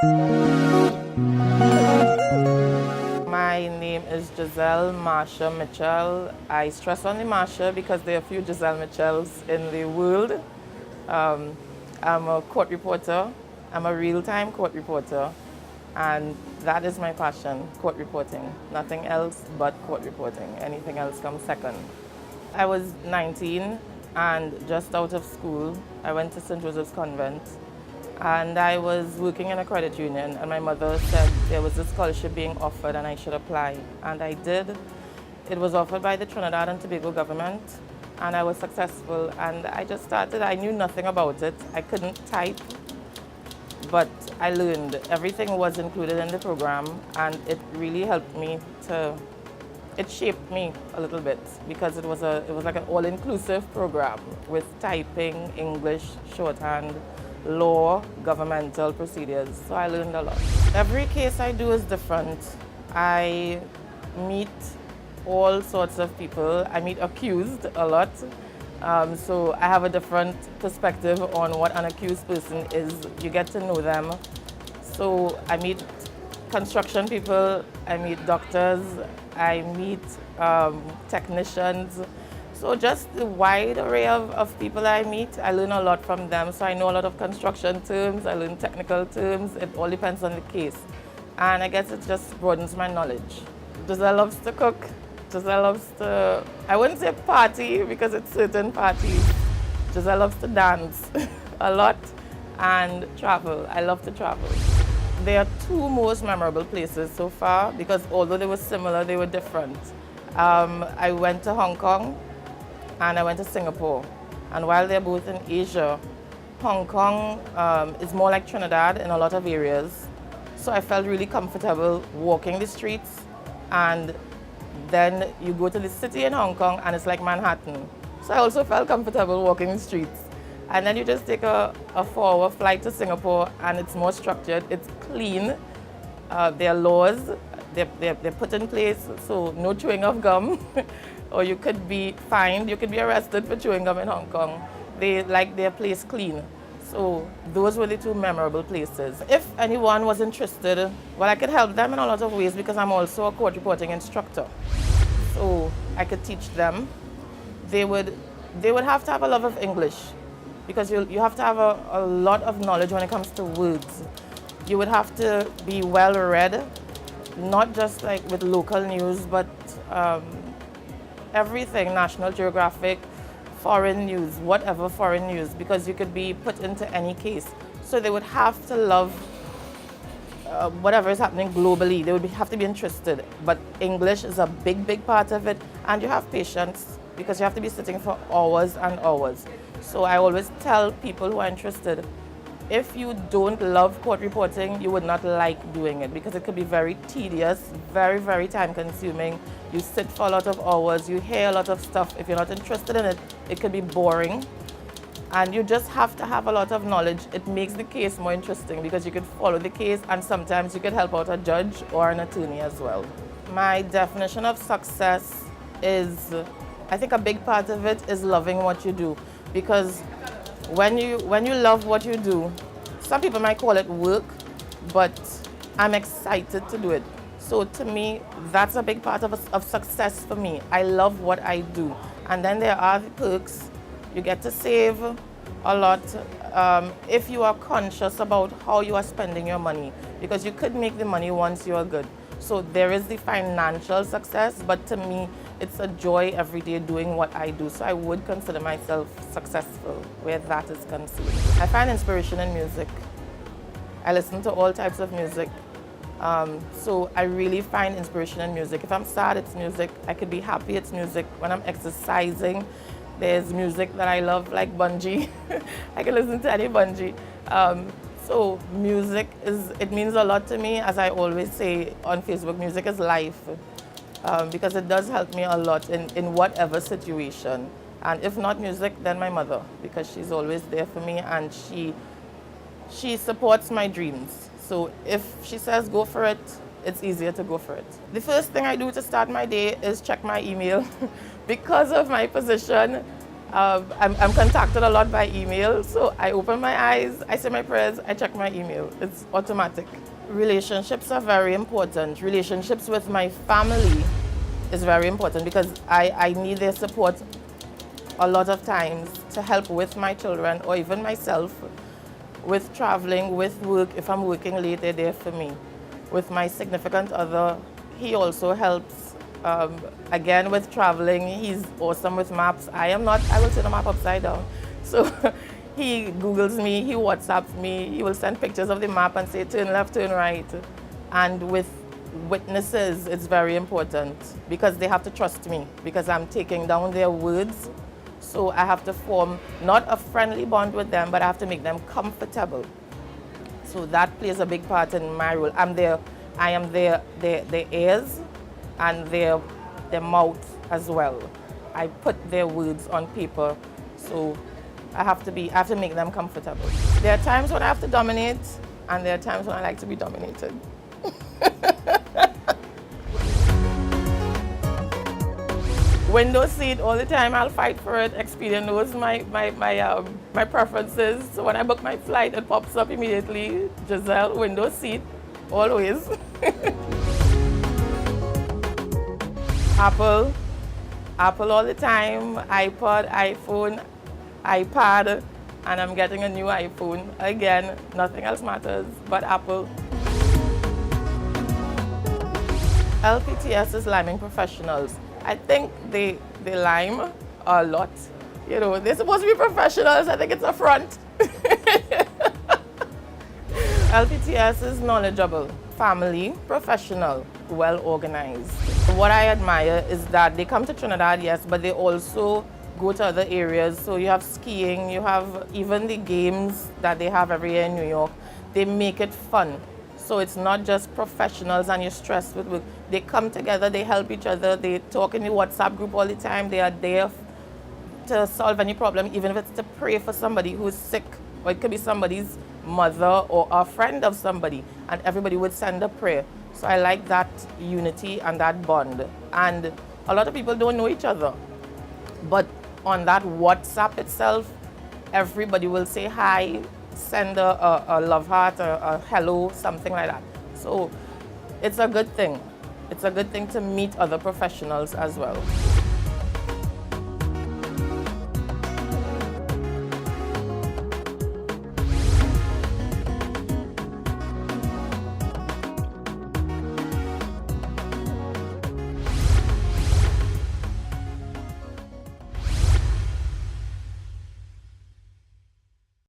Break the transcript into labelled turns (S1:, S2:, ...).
S1: My name is Giselle Marsha Mitchell. I stress on the Marsha because there are a few Giselle Mitchells in the world. I'm a court reporter. I'm a real-time court reporter. And that is my passion, court reporting. Nothing else but court reporting. Anything else comes second. I was 19 and just out of school. I went to St. Joseph's Convent. And I was working in a credit union, and my mother said there was a scholarship being offered and I should apply. And I did. It was offered by the Trinidad and Tobago government, and I was successful. And I just started. I knew nothing about it. I couldn't type, but I learned. Everything was included in the program, and it really helped me to, it shaped me a little bit because it was like an all-inclusive program with typing, English, shorthand, law, governmental procedures. So I learned a lot. Every case I do is different. I meet all sorts of people. I meet accused a lot. So I have a different perspective on what an accused person is. You get to know them. So I meet construction people, I meet doctors, I meet technicians. So just the wide array of people I meet, I learn a lot from them. So I know a lot of construction terms, I learn technical terms. It all depends on the case. And I guess it just broadens my knowledge. Giselle loves to cook. Giselle loves to, I wouldn't say party because it's certain parties. Giselle loves to dance a lot and travel. I love to travel. There are two most memorable places so far because although they were similar, they were different. I went to Hong Kong and I went to Singapore. And while they're both in Asia, Hong Kong is more like Trinidad in a lot of areas. So I felt really comfortable walking the streets, and then you go to the city in Hong Kong and it's like Manhattan. So I also felt comfortable walking the streets. And then you just take a 4-hour flight to Singapore and it's more structured, it's clean. There are laws, they're put in place, so no chewing of gum. Or you could be fined, you could be arrested for chewing gum in Hong Kong. They like their place clean. So those were the two memorable places. If anyone was interested, well, I could help them in a lot of ways because I'm also a court reporting instructor. So I could teach them. They would have to have a love of English because you have to have a lot of knowledge when it comes to words. You would have to be well read, not just like with local news, but everything, National Geographic, foreign news, whatever foreign news, because you could be put into any case. So they would have to love whatever is happening globally. They would have to be interested. But English is a big, big part of it. And you have patience because you have to be sitting for hours and hours. So I always tell people who are interested, if you don't love court reporting, you would not like doing it because it could be very tedious, very, very time consuming. You sit for a lot of hours, you hear a lot of stuff. If you're not interested in it, it could be boring. And you just have to have a lot of knowledge. It makes the case more interesting because you could follow the case and sometimes you could help out a judge or an attorney as well. My definition of success is, I think a big part of it is loving what you do. Because when you love what you do, some people might call it work, but I'm excited to do it. So to me, that's a big part of success for me. I love what I do. And then there are the perks. You get to save a lot if you are conscious about how you are spending your money, because you could make the money once you are good. So there is the financial success, but to me, it's a joy every day doing what I do. So I would consider myself successful where that is concerned. I find inspiration in music. I listen to all types of music. So I really find inspiration in music. If I'm sad, it's music. I could be happy, it's music. When I'm exercising, there's music that I love, like bungee. I can listen to any bungee. So music it means a lot to me. As I always say on Facebook, music is life. Because it does help me a lot in whatever situation. And if not music, then my mother, because she's always there for me and she supports my dreams. So if she says go for it, it's easier to go for it. The first thing I do to start my day is check my email. Because of my position, I'm contacted a lot by email, so I open my eyes, I say my prayers, I check my email. It's automatic. Relationships are very important. Relationships with my family is very important because I need their support a lot of times to help with my children or even myself with traveling, with work. If I'm working late, they're there for me. With my significant other, he also helps. Again, with traveling, he's awesome with maps. I am not. I will turn the map upside down. So he Googles me, he WhatsApps me, he will send pictures of the map and say turn left, turn right. And with witnesses, it's very important because they have to trust me because I'm taking down their words. So I have to form not a friendly bond with them, but I have to make them comfortable. So that plays a big part in my role. I am their ears and their mouth as well. I put their words on paper, so I have to make them comfortable. There are times when I have to dominate, and there are times when I like to be dominated. Window seat all the time, I'll fight for it. Expedia knows my preferences. So when I book my flight, it pops up immediately. Giselle, window seat, always. Apple all the time, iPod, iPhone, iPad, and I'm getting a new iPhone. Again, nothing else matters but Apple. LTTS is Limin Professionals. I think they lime a lot. You know, they're supposed to be professionals. I think it's a front. LTTS is knowledgeable, family, professional, well organized. What I admire is that they come to Trinidad, yes, but they also go to other areas. So you have skiing, you have even the games that they have every year in New York. They make it fun. So it's not just professionals and you're stressed with work. They come together, they help each other, they talk in the WhatsApp group all the time. They are there to solve any problem, even if it's to pray for somebody who's sick, or it could be somebody's mother or a friend of somebody, and everybody would send a prayer. So I like that unity and that bond. And a lot of people don't know each other, but on that WhatsApp itself, everybody will say hi, send a love heart, a hello, something like that. So it's a good thing. It's a good thing to meet other professionals as well.